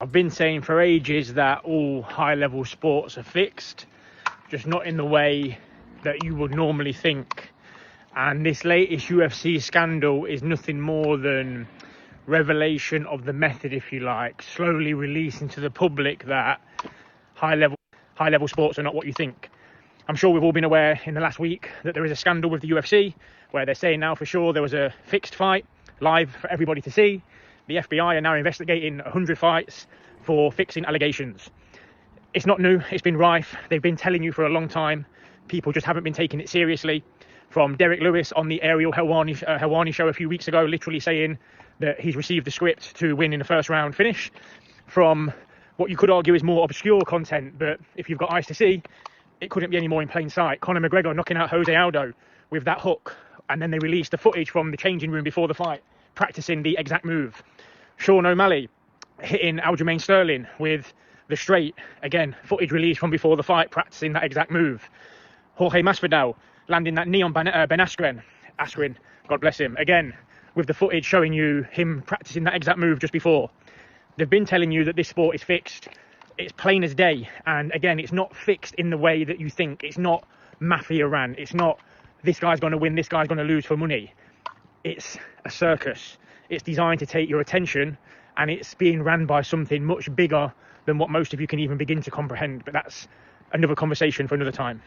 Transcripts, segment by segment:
I've been saying for ages that all high-level sports are fixed, just not in the way that you would normally think. And this latest UFC scandal is nothing more than revelation of the method, if you like, slowly releasing to the public that high-level sports are not what you think. I'm sure we've all been aware in the last week that there is a scandal with the UFC, where they're saying now for sure there was a fixed fight live for everybody to see. The FBI are now investigating 100 fights for fixing allegations. It's not new, it's been rife. They've been telling you for a long time. People just haven't been taking it seriously. From Derek Lewis on the Ariel Helwani show a few weeks ago, literally saying that he's received the script to win in the first round finish. From what you could argue is more obscure content, but if you've got eyes to see, it couldn't be any more in plain sight. Conor McGregor knocking out Jose Aldo with that hook, and then they released the footage from the changing room before the fight, practicing the exact move. Sean O'Malley hitting Aljamain Sterling with the straight, again, footage released from before the fight, practicing that exact move. Jorge Masvidal landing that knee on Ben Askren, God bless him, again, with the footage showing you him practicing that exact move just before. They've been telling you that this sport is fixed. It's plain as day. And again, it's not fixed in the way that you think. It's not mafia ran. It's not this guy's going to win, this guy's going to lose for money. It's a circus. It's designed to take your attention, and it's being ran by something much bigger than what most of you can even begin to comprehend. But that's another conversation for another time.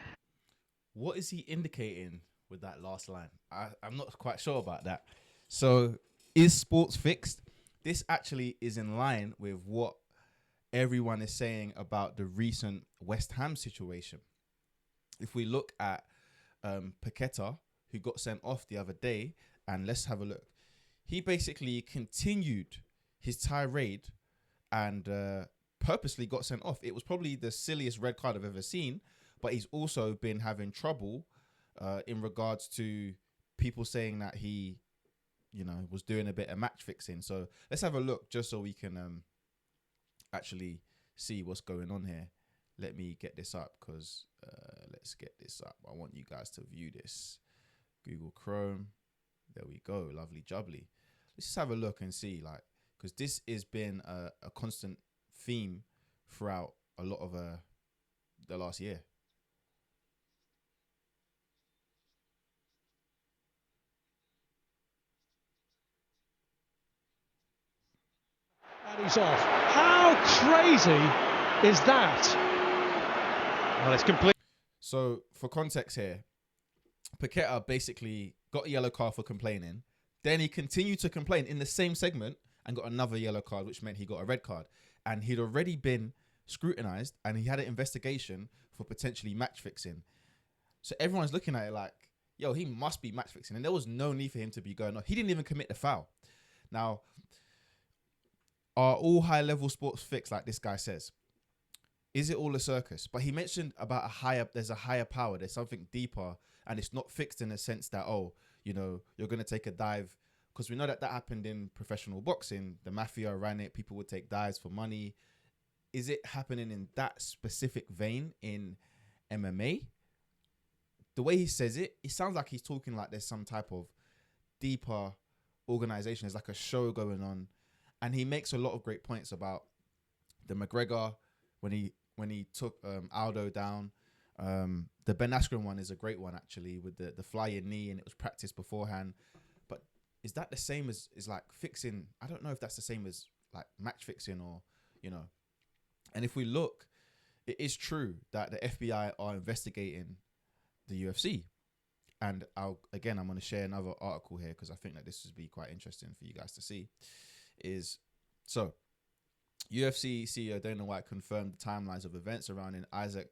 What is he indicating with that last line? I'm not quite sure about that. So, is sports fixed? This actually is in line with what everyone is saying about the recent West Ham situation. If we look at Paqueta, who got sent off the other day, and let's have a look. He basically continued his tirade and purposely got sent off. It was probably the silliest red card I've ever seen, but he's also been having trouble in regards to people saying that he, was doing a bit of match fixing. So let's have a look just so we can actually see what's going on here. Let me get this up because let's get this up. I want you guys to view this. Google Chrome. There we go. Lovely jubbly. Let's just have a look and see, because this has been a constant theme throughout a lot of the last year. And he's off. How crazy is that? Well, it's complete. So, for context here, Paqueta basically got a yellow card for complaining. Then he continued to complain in the same segment and got another yellow card, which meant he got a red card. And he'd already been scrutinized and he had an investigation for potentially match fixing. So everyone's looking at it like, yo, he must be match fixing. And there was no need for him to be going on. He didn't even commit the foul. Now, are all high-level sports fixed like this guy says? Is it all a circus? But he mentioned about there's a higher power, there's something deeper, and it's not fixed in the sense that, you're going to take a dive. Because we know that happened in professional boxing. The mafia ran it. People would take dives for money. Is it happening in that specific vein in MMA? The way he says it, it sounds like he's talking like there's some type of deeper organization. There's like a show going on. And he makes a lot of great points about the McGregor when he took Aldo down. The Ben Askren one is a great one, actually, with the flying knee, and it was practiced beforehand. But is that the same as like fixing? I don't know if that's the same as like match fixing or, And if we look, it is true that the FBI are investigating the UFC. And I'm going to share another article here because I think that this would be quite interesting for you guys to see. UFC CEO Dana White confirmed the timelines of events surrounding Isaac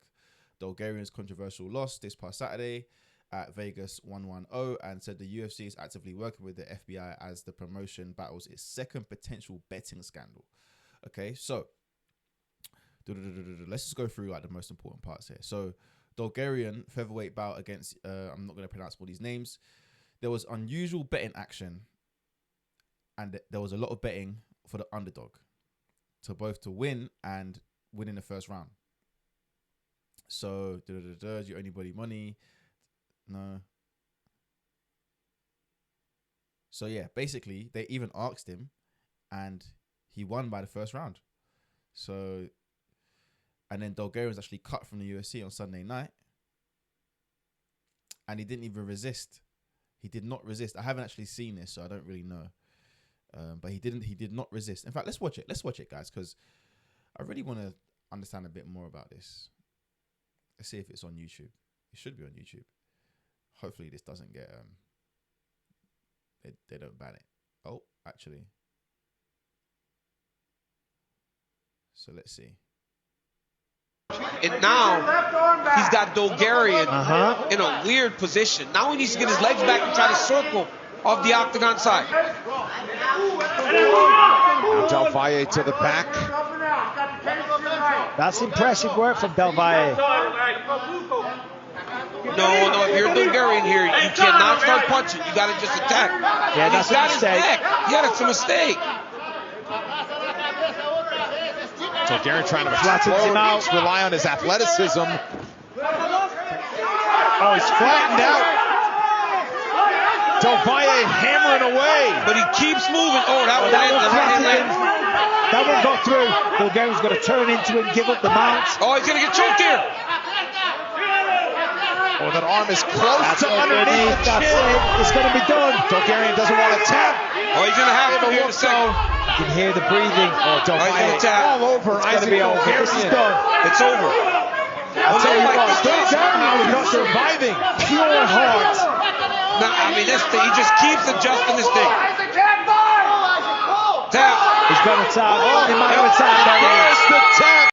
Dolgarian's controversial loss this past Saturday at Vegas 110 and said the UFC is actively working with the FBI as the promotion battles its second potential betting scandal. Okay, so let's just go through like the most important parts here. So Dolgarian featherweight bout against I'm not going to pronounce all these names. There was unusual betting action and there was a lot of betting for the underdog to both to win and win in the first round. So, do you owe anybody money? No. So, yeah, basically, they even asked him and he won by the first round. So, and then Bulgaria was actually cut from the UFC on Sunday night, and he didn't even resist. He did not resist. I haven't actually seen this, so I don't really know. But he did not resist. In fact, let's watch it. Let's watch it, guys, because I really want to understand a bit more about this. Let's see if it's on YouTube. It should be on YouTube. Hopefully this doesn't get they don't ban it. Oh, actually. So let's see. And now he's got Bulgarian in a weird position. Now he needs to get his legs back and try to circle off the octagon side. Now Del Valle to the back. That's impressive work from Del Valle. No, if you're Bulgarian here, you cannot start punching. You got to just attack. Yeah, and that's a mistake. Yeah, that's a mistake. Bulgarian trying to Flattens him out. rely on his athleticism. Oh, he's flattened out. Del Valle hammering away. But he keeps moving. Oh, that one That one got through. Bulgarian's got to turn into it and give up the mount. Oh, he's going to get choked here. Oh, that arm is close to underneath the That's chin. it. It's going to be done. Bulgarian doesn't want to tap. Oh, he's going to have to here in a second. You can hear the breathing. Oh, Del he's Valle gonna tap. all over It's going to be over. This is done. It's over. I'll tell you what. Now he's not surviving. Pure heart. No, I mean, this thing, he just keeps adjusting this thing. Tap. He's going to tap. He might have attacked. There's the tap.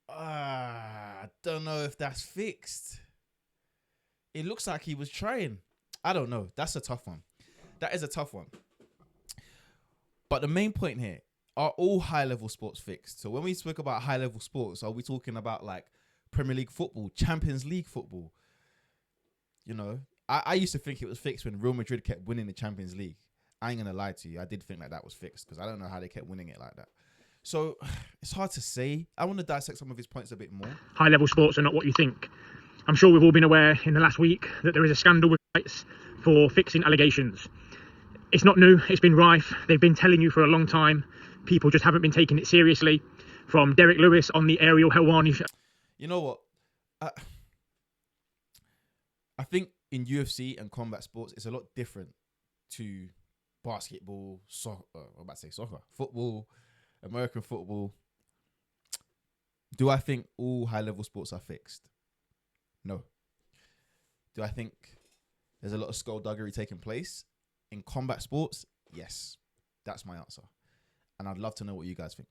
I don't know if that's fixed. It looks like he was trying. I don't know. That's a tough one. That is a tough one. But the main point here, are all high-level sports fixed? So when we speak about high-level sports, are we talking about like Premier League football, Champions League football? You know, I used to think it was fixed when Real Madrid kept winning the Champions League. I ain't going to lie to you. I did think that was fixed because I don't know how they kept winning it like that. So it's hard to say. I want to dissect some of his points a bit more. High-level sports are not what you think. I'm sure we've all been aware in the last week that there is a scandal with fights for fixing allegations. It's not new, it's been rife. They've been telling you for a long time. People just haven't been taking it seriously. From Derek Lewis on the Ariel Helwani show. You know what? I think in UFC and combat sports, it's a lot different to basketball, soccer, I'm about to say soccer, football, American football. Do I think all high-level sports are fixed? No. Do I think there's a lot of skullduggery taking place in combat sports? Yes. That's my answer. And I'd love to know what you guys think.